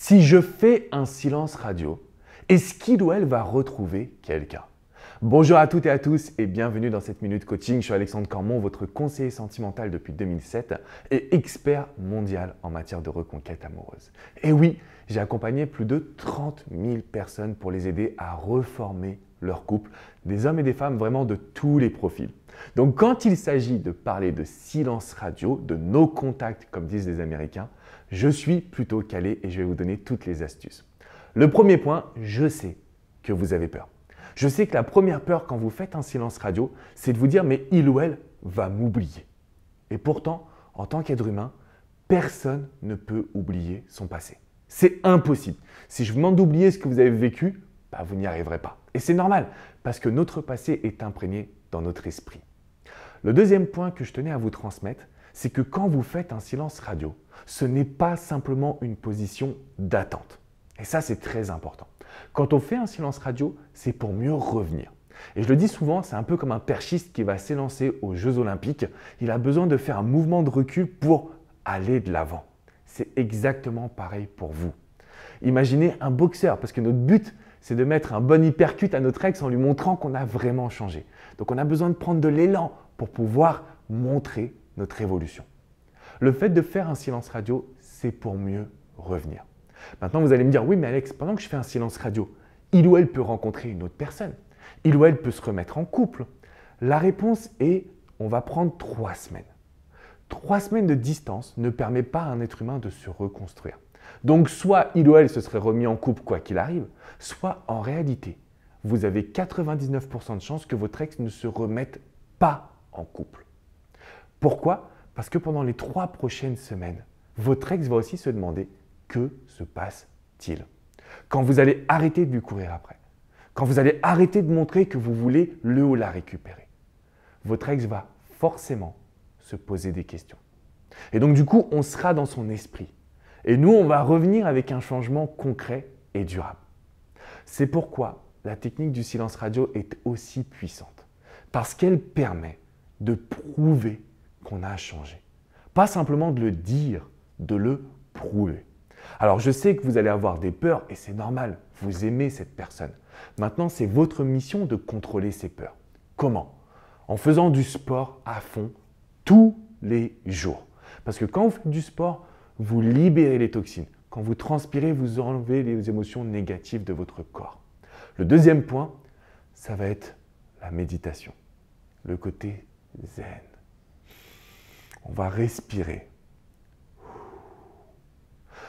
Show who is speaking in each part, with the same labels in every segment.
Speaker 1: Si je fais un silence radio, est-ce qu'il ou elle va retrouver quelqu'un? Bonjour à toutes et à tous et bienvenue dans cette Minute Coaching. Je suis Alexandre Cormon, votre conseiller sentimental depuis 2007 et expert mondial en matière de reconquête amoureuse. Et oui, j'ai accompagné plus de 30 000 personnes pour les aider à reformer leur couple, des hommes et des femmes vraiment de tous les profils. Donc quand il s'agit de parler de silence radio, de no contact comme disent les Américains, je suis plutôt calé et je vais vous donner toutes les astuces. Le premier point, je sais que vous avez peur. Je sais que la première peur quand vous faites un silence radio, c'est de vous dire mais il ou elle va m'oublier. Et pourtant, en tant qu'être humain, personne ne peut oublier son passé. C'est impossible. Si je vous demande d'oublier ce que vous avez vécu, vous n'y arriverez pas. Et c'est normal parce que notre passé est imprégné dans notre esprit. Le deuxième point que je tenais à vous transmettre, c'est que quand vous faites un silence radio, ce n'est pas simplement une position d'attente. Et ça, c'est très important. Quand on fait un silence radio, c'est pour mieux revenir. Et je le dis souvent, c'est un peu comme un perchiste qui va s'élancer aux Jeux Olympiques. Il a besoin de faire un mouvement de recul pour aller de l'avant. C'est exactement pareil pour vous. Imaginez un boxeur, parce que notre but, c'est de mettre un bon uppercut à notre ex en lui montrant qu'on a vraiment changé. Donc on a besoin de prendre de l'élan pour pouvoir montrer notre évolution. Le fait de faire un silence radio, c'est pour mieux revenir. Maintenant, vous allez me dire, oui, mais Alex, pendant que je fais un silence radio, il ou elle peut rencontrer une autre personne. Il ou elle peut se remettre en couple. La réponse est, on va prendre 3 semaines. 3 semaines de distance ne permet pas à un être humain de se reconstruire. Donc, soit il ou elle se serait remis en couple quoi qu'il arrive, soit en réalité, vous avez 99% de chances que votre ex ne se remette pas en couple. Pourquoi? Parce que pendant les 3 prochaines semaines, votre ex va aussi se demander que se passe-t-il? Quand vous allez arrêter de lui courir après, quand vous allez arrêter de montrer que vous voulez le ou la récupérer, votre ex va forcément se poser des questions. Et donc du coup, on sera dans son esprit. Et nous, on va revenir avec un changement concret et durable. C'est pourquoi la technique du silence radio est aussi puissante. Parce qu'elle permet de prouver qu'on a changé. Pas simplement de le dire, de le prouver. Alors je sais que vous allez avoir des peurs et c'est normal, vous aimez cette personne. Maintenant, c'est votre mission de contrôler ces peurs. Comment? En faisant du sport à fond tous les jours. Parce que quand vous faites du sport, vous libérez les toxines. Quand vous transpirez, vous enlevez les émotions négatives de votre corps. Le deuxième point, ça va être la méditation, le côté zen. On va respirer.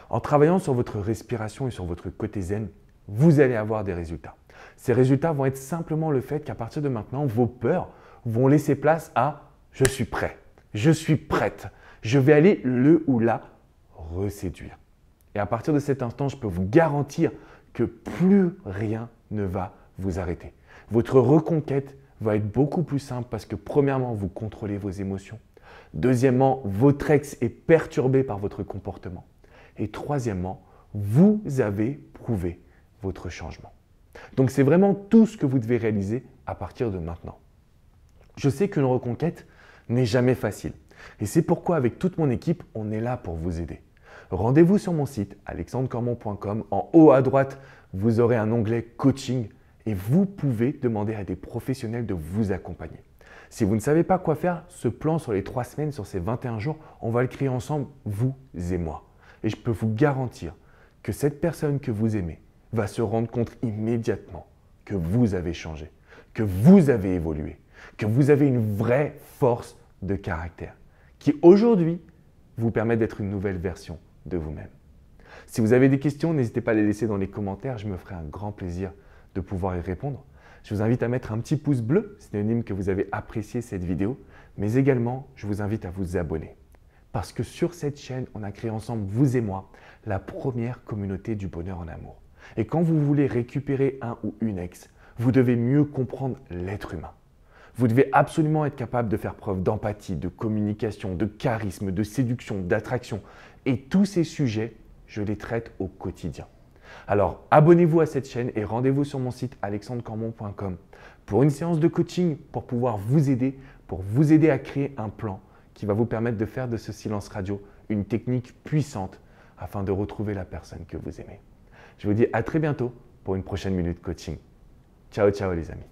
Speaker 1: En travaillant sur votre respiration et sur votre côté zen, vous allez avoir des résultats. Ces résultats vont être simplement le fait qu'à partir de maintenant, vos peurs vont laisser place à « je suis prêt, je suis prête, je vais aller le ou la reséduire ». Et à partir de cet instant, je peux vous garantir que plus rien ne va vous arrêter. Votre reconquête va être beaucoup plus simple parce que premièrement, vous contrôlez vos émotions. Deuxièmement, votre ex est perturbé par votre comportement. Et troisièmement, vous avez prouvé votre changement. Donc c'est vraiment tout ce que vous devez réaliser à partir de maintenant. Je sais qu'une reconquête n'est jamais facile. Et c'est pourquoi avec toute mon équipe, on est là pour vous aider. Rendez-vous sur mon site alexandrecormon.com. En haut à droite, vous aurez un onglet coaching et vous pouvez demander à des professionnels de vous accompagner. Si vous ne savez pas quoi faire, ce plan sur les 3 semaines, sur ces 21 jours, on va le créer ensemble, vous et moi. Et je peux vous garantir que cette personne que vous aimez va se rendre compte immédiatement que vous avez changé, que vous avez évolué, que vous avez une vraie force de caractère qui aujourd'hui vous permet d'être une nouvelle version de vous-même. Si vous avez des questions, n'hésitez pas à les laisser dans les commentaires, je me ferai un grand plaisir de pouvoir y répondre. Je vous invite à mettre un petit pouce bleu, synonyme que vous avez apprécié cette vidéo, mais également, je vous invite à vous abonner. Parce que sur cette chaîne, on a créé ensemble, vous et moi, la première communauté du bonheur en amour. Et quand vous voulez récupérer un ou une ex, vous devez mieux comprendre l'être humain. Vous devez absolument être capable de faire preuve d'empathie, de communication, de charisme, de séduction, d'attraction. Et tous ces sujets, je les traite au quotidien. Alors, abonnez-vous à cette chaîne et rendez-vous sur mon site alexandrecormon.com pour une séance de coaching pour pouvoir vous aider à créer un plan qui va vous permettre de faire de ce silence radio une technique puissante, afin de retrouver la personne que vous aimez. Je vous dis à très bientôt pour une prochaine minute coaching. Ciao, ciao les amis.